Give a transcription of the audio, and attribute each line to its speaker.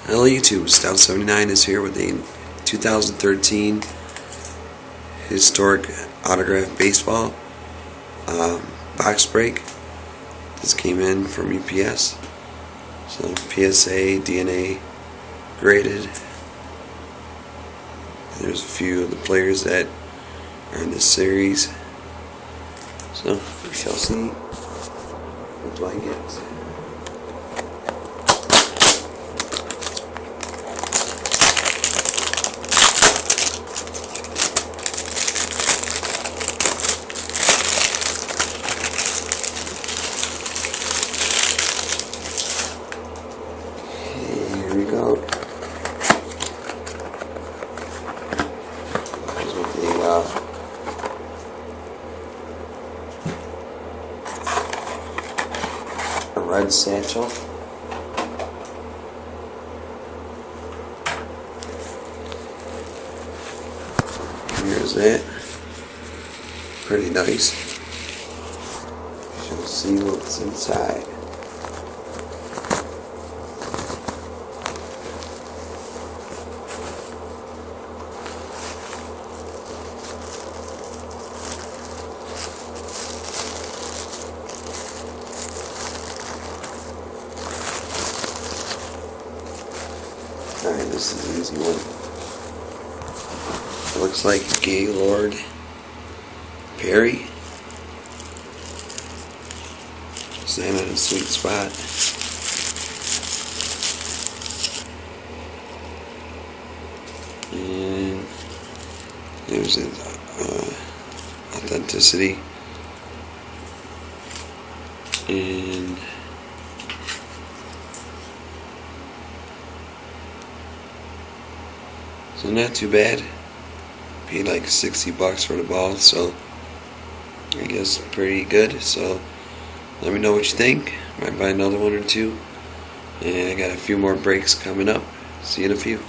Speaker 1: Hello YouTube, Stout79 is here with a 2013 historic autographed baseball box break. This came in from UPS. So PSA, DNA graded. There's a few of the players that are in this series. So we shall see what do I get. Here we go. Here's what a red satchel. Here's it. Pretty nice. Shall see what's inside. Alright, this is an easy one. It looks like Gaylord Perry. Standing in a sweet spot. And there's authenticity. And so not too bad. Paid like $60 for the ball, so I guess pretty good. So let me know what you think. Might buy another one or two. And I got a few more breaks coming up. See you in a few.